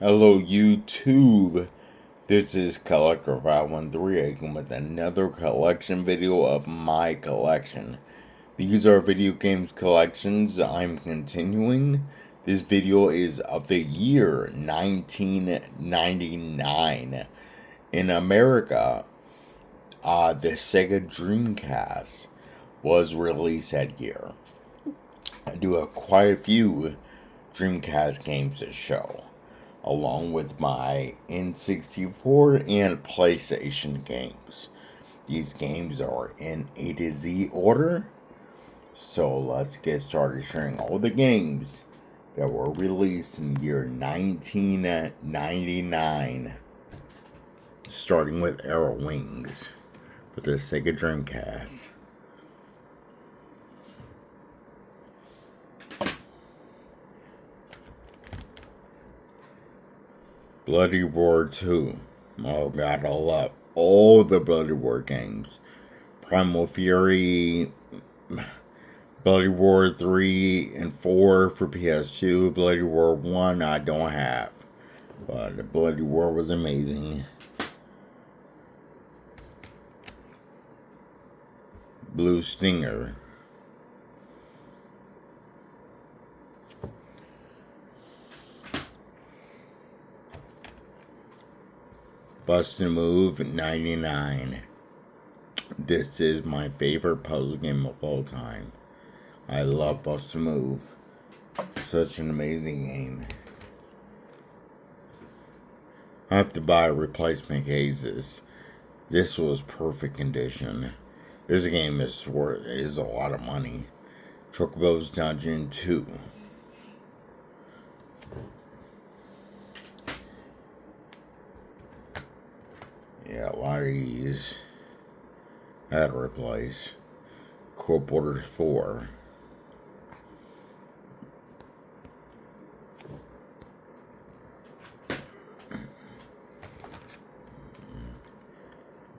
Hello YouTube, this is Collector513 again with another collection video of my collection. These are video games collections I'm continuing. This video is of the year 1999. In America, the Sega Dreamcast was released that year. I do have quite a few Dreamcast games to show, along with my N64 and PlayStation games. These games are in A to Z order, so let's get started sharing all the games that were released in the year 1999, starting with Arrow Wings for the Sega Dreamcast. Bloody Roar 2. Oh god, I love all the Bloody Roar games. Primal Fury, Bloody Roar 3 and 4 for PS2. Bloody Roar 1 I don't have, but the Bloody Roar was amazing. Blue Stinger. Bust a Move 99. This is my favorite puzzle game of all time. I love Bust a Move. Such an amazing game. I have to buy replacement cases. This was perfect condition. This game is a lot of money. Chocobo's Dungeon 2. Yeah, a lot of these I had to replace. Court Borders 4.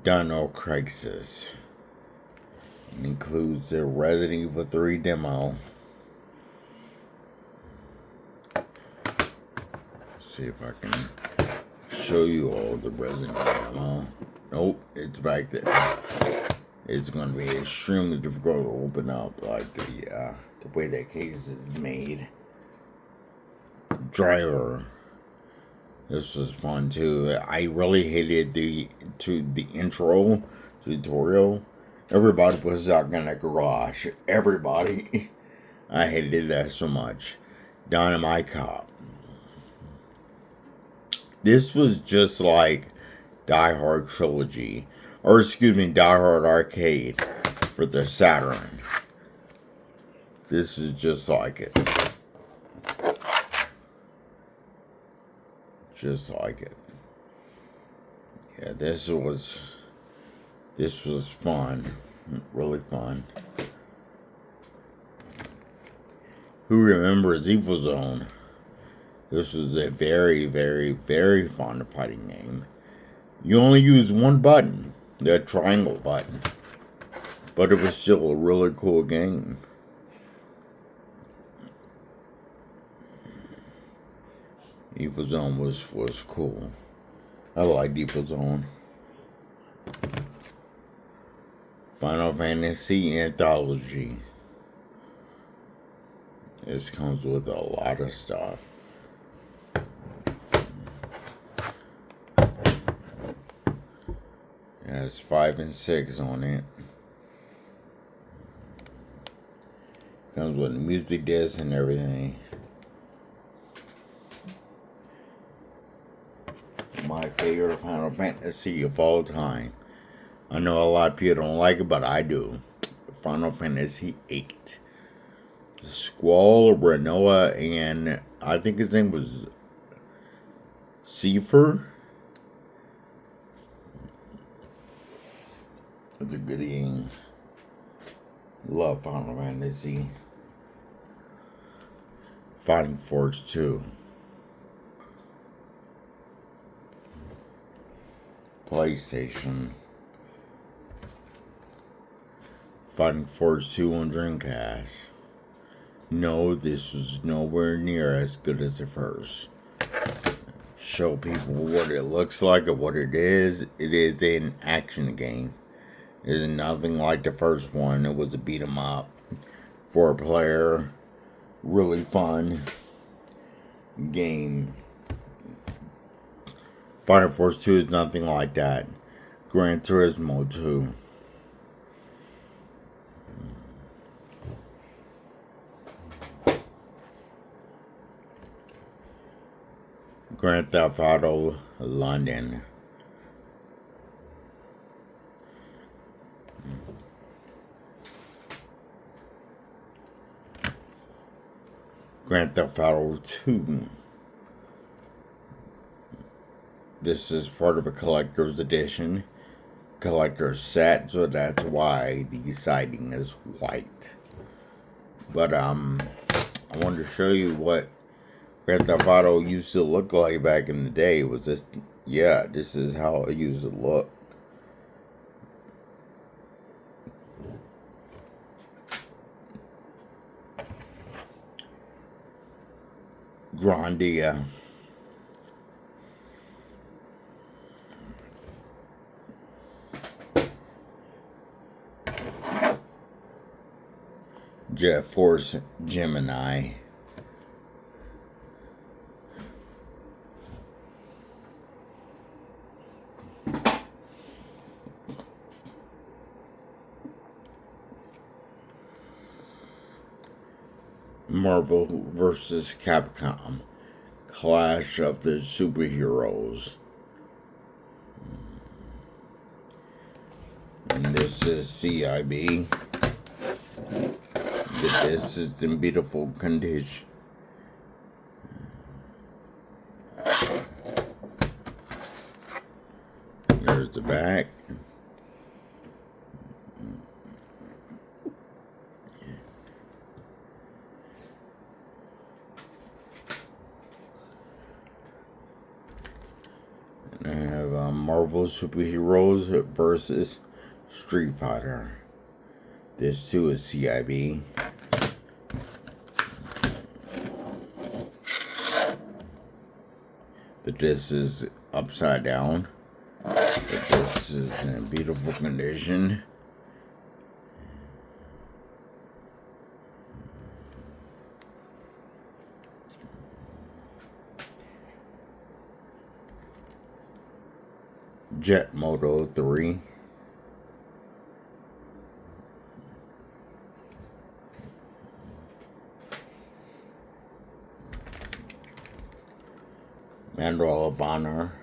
Dino Crisis. It includes the Resident Evil 3 demo. Let's see if I can show you all the Resident Evil demo. Nope, it's back there. It's going to be extremely difficult to open up, like the way that case is made. Driver. This was fun too. I really hated the intro tutorial. Everybody was stuck in a garage. Everybody. I hated that so much. Dynamite Cop. This was just like Die Hard Trilogy. Or excuse me, Die Hard Arcade for the Saturn. This is just like it. Just like it. Yeah, this was fun. Really fun. Who remembers Evil Zone? This was a very, very, very fun fighting game. You only use one button, the triangle button. But it was still a really cool game. Evil Zone was cool. I liked Evil Zone. Final Fantasy Anthology. This comes with a lot of stuff. It has 5 and 6 on it. Comes with a music disc and everything. My favorite Final Fantasy of all time. I know a lot of people don't like it, but I do. Final Fantasy VIII. Squall, Renoa, and I think his name was Seifer. It's a good game. Love Final Fantasy. Fighting Force 2. PlayStation. Fighting Force 2 on Dreamcast. No, this was nowhere near as good as the first. show people what it looks like and what it is. It is an action game. It is nothing like the first one. It was a beat 'em up, 4-player, really fun game. Final Force 2 is nothing like that. Gran Turismo 2. Grand Theft Auto London. Grand Theft Auto 2. This is part of a collector's edition. Collector's set, so that's why the siding is white. But I wanted to show you what Grand Theft Auto used to look like back in the day. Was this? Yeah, this is how it used to look. Grandia. Jet Force Gemini. Marvel vs. Capcom. Clash of the Superheroes. And this is CIB. This is in beautiful condition. There's the back. And I have Marvel Superheroes versus Street Fighter. This too is CIB. But this is upside down. But this is in beautiful condition. Jet Moto 3. Medal of Honor.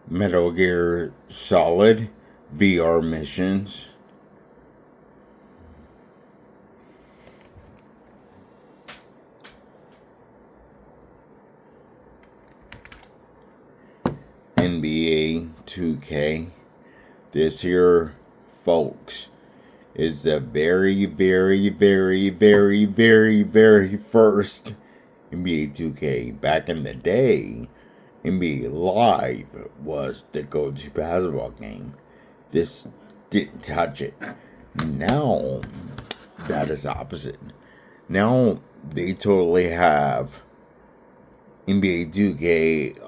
Metal Gear Solid VR missions. NBA 2K. This here, folks, is the very first NBA 2K. Back in the day, NBA Live was the go-to basketball game. This didn't touch it. Now, that is opposite. Now, they totally have NBA 2K.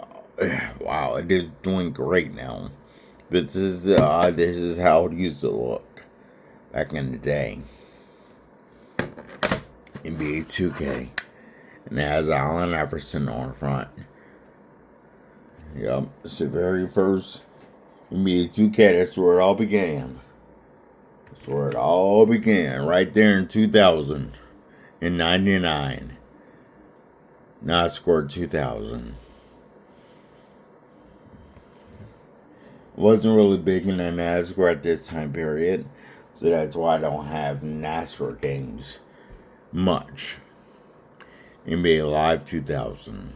Wow, it is doing great now. This is how it used to look back in the day. NBA 2K. And it has Allen Iverson on the front. Yep, it's the very first NBA 2K. That's where it all began. That's where it all began. Right there in 2000. In 99. Now I scored 2000. Wasn't really big in the NASCAR at this time period. So that's why I don't have NASCAR games much. NBA Live 2000.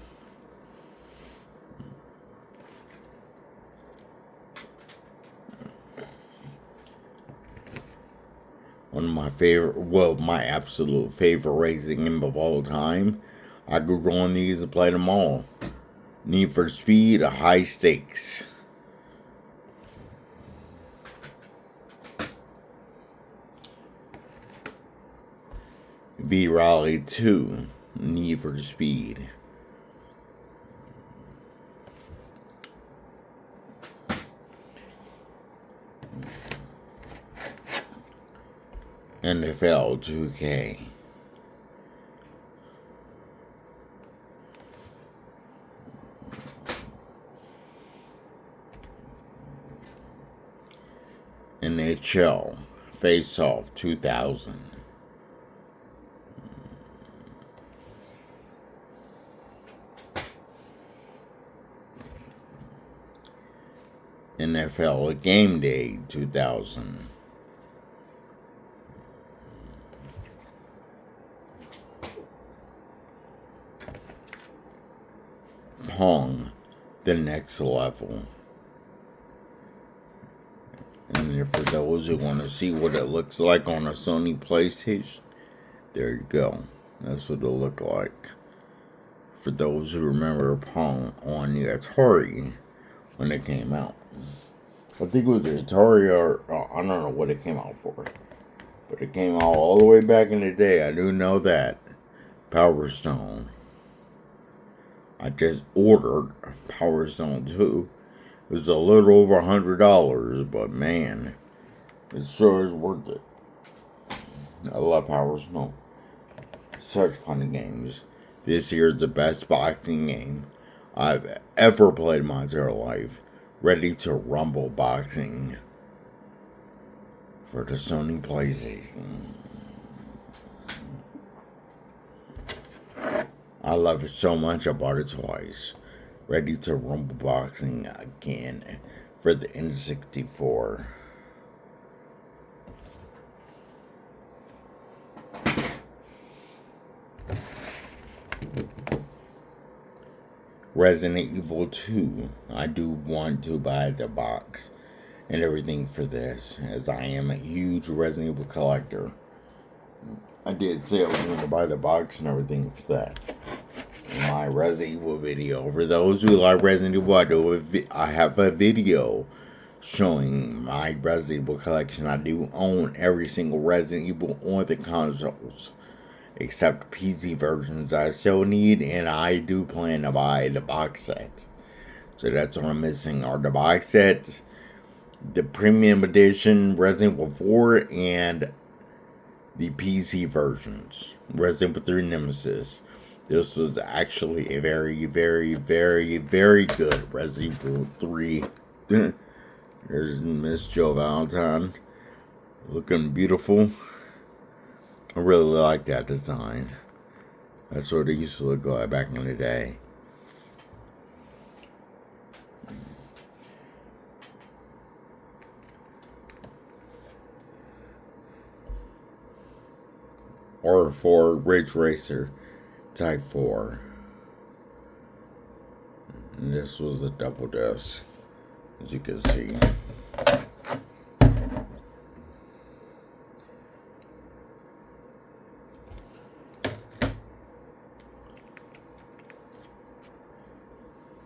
One of my favorite, well, my absolute favorite racing game of all time. I could go on these and play them all. Need for Speed High Stakes. V-Rally 2, Need for Speed. NFL 2K. NHL Face Off 2000. NFL Game Day 2000. Pong, The Next Level. And for those who want to see what it looks like on a Sony PlayStation, there you go. That's what it'll look like. For those who remember Pong on the Atari when it came out. I think it was the Atari or I don't know what it came out for. But it came out all the way back in the day. I do know that. Power Stone. I just ordered Power Stone 2. It was a little over $100, but man, it sure is worth it. I love Power Stone. Such fun games. This year's the best boxing game I've ever played in my entire life. Ready to Rumble Boxing for the Sony PlayStation. I love it so much I bought it twice. Ready to Rumble Boxing again for the N64. Resident Evil 2. I do want to buy the box and everything for this, as I am a huge Resident Evil collector. I did say I was going to buy the box and everything for that. My Resident Evil video. For those who like Resident Evil, I have a video showing my Resident Evil collection. I do own every single Resident Evil on the consoles, except PC versions I still need, and I do plan to buy the box set. So that's what I'm missing are the box sets, the premium edition Resident Evil 4, and the PC versions. Resident Evil 3 Nemesis. This was actually a very, very, very, very good Resident Evil 3. There's Miss Joe Valentine. Looking beautiful. I really like that design. That's what it used to look like back in the day. R4 Ridge Racer Type 4. And this was a double disc, as you can see.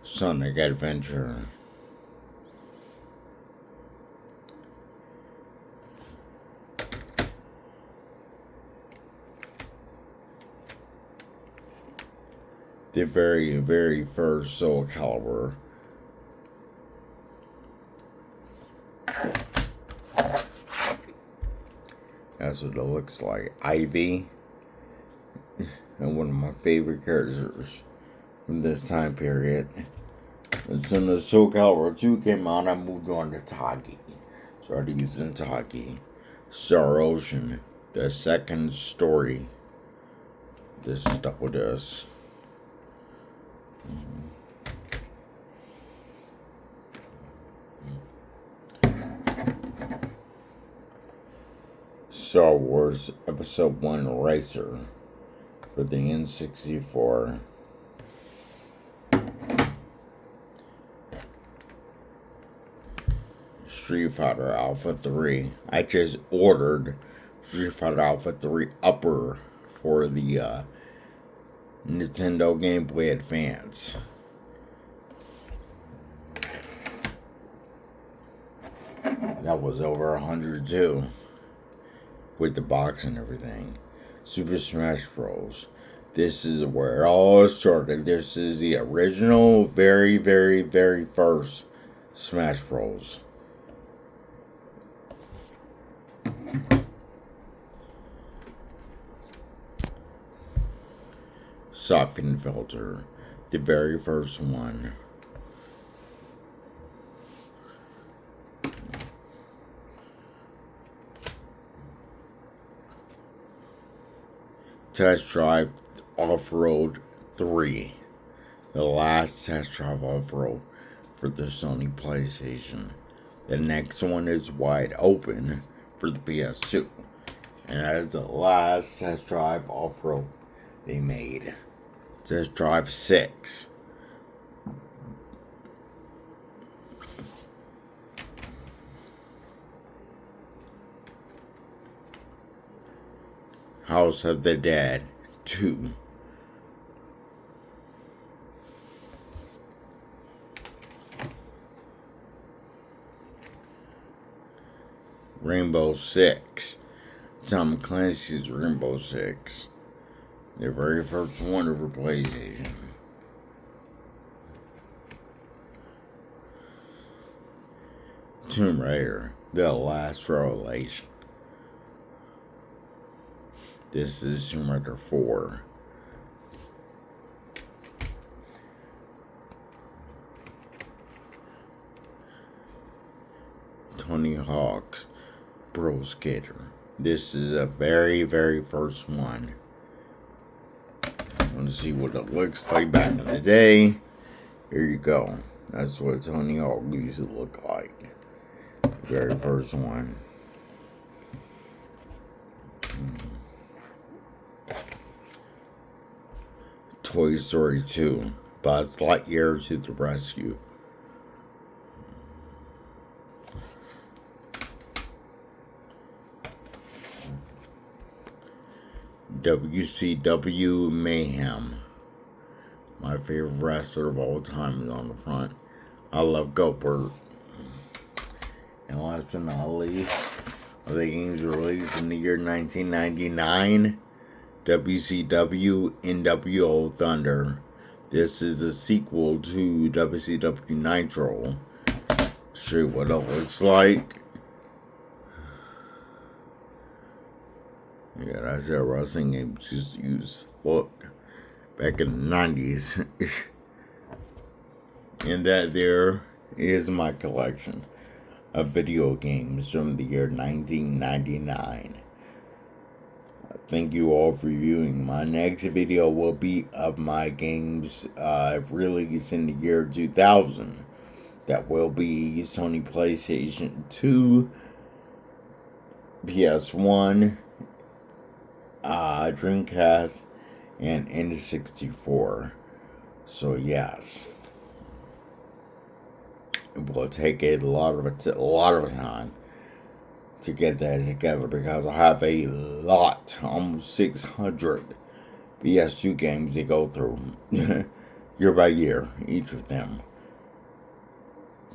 Sonic Adventure. The very, very first Soul Calibur. That's what it looks like. Ivy. And one of my favorite characters from this time period. As soon as Soul Calibur 2 came out, I moved on to Taki. Started using Taki. Star Ocean. The second story. This is double disc. Star Wars Episode 1 Racer for the N64. Street Fighter Alpha 3. I just ordered Street Fighter Alpha 3 Upper for the Nintendo Game Boy Advance. That was over 100 too, with the box and everything. Super Smash Bros. This is where it all started. This is the original, very, very, very first Smash Bros. Siphon filter, the very first one. Test Drive Off-Road 3. The last Test Drive Off-Road for the Sony PlayStation. The next one is Wide Open for the PS2. And that is the last Test Drive Off-Road they made. Test Drive 6. House of the Dead 2. Rainbow Six. Tom Clancy's Rainbow Six. The very first one for PlayStation. Tomb Raider, The Last Revelation. This is Tomb Raider 4. Tony Hawk's Pro Skater. This is a very, very first one. Want to see what it looks like back in the day? Here you go. That's what Tony Hawk used to look like. Very first one. Toy Story 2. Buzz Lightyear to the rescue. WCW Mayhem. My favorite wrestler of all time is on the front. I love Goldberg. And last but not least, of the games released in the year 1999, WCW NWO Thunder. This is the sequel to WCW Nitro. Show you what it looks like. Yeah, that's how wrestling games used to use look back in the 90s. And that there is my collection of video games from the year 1999. Thank you all for viewing. My next video will be of my games released in the year 2000. That will be Sony PlayStation 2, PS1, Dreamcast, and N64. So yes, it will take a lot of time to get that together because I have a lot, almost 600 PS2 games to go through year by year, each of them.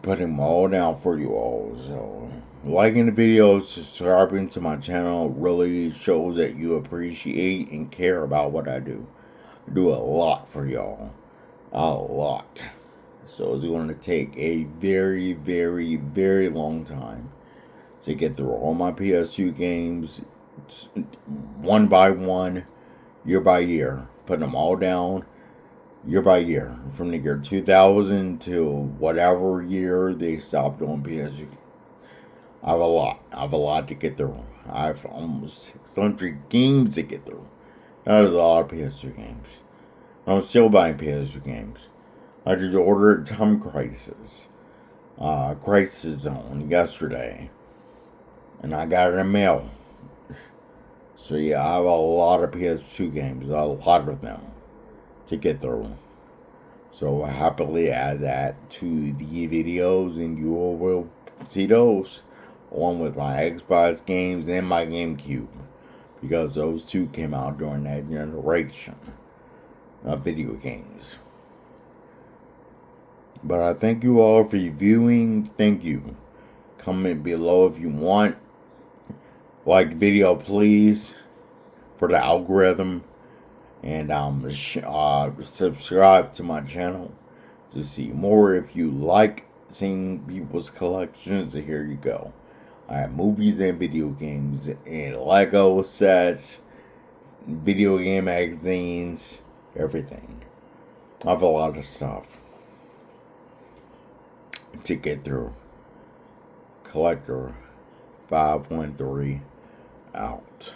Putting them all down for you all. So liking the video, subscribing to my channel really shows that you appreciate and care about what I do. I do a lot for y'all. A lot. So it's going to take a very, very, very long time to get through all my PS2 games one by one, year by year. Putting them all down year by year. From the year 2000 to whatever year they stopped doing PS2. I have a lot. I have a lot to get through. I have almost 600 games to get through. That is a lot of PS2 games. I'm still buying PS2 games. I just ordered Time Crisis. Crisis Zone yesterday. And I got it in the mail. So yeah, I have a lot of PS2 games. A lot of them to get through. So I happily add that to the videos and you all will see those. Along with my Xbox games and my GameCube. Because those two came out during that generation of video games. But I thank you all for your viewing. Thank you. comment below if you want. Like the video, please, for the algorithm. And subscribe to my channel to see more. If you like seeing people's collections, here you go. I have movies and video games and Lego sets, video game magazines, everything. I have a lot of stuff to get through. Collector 513 out.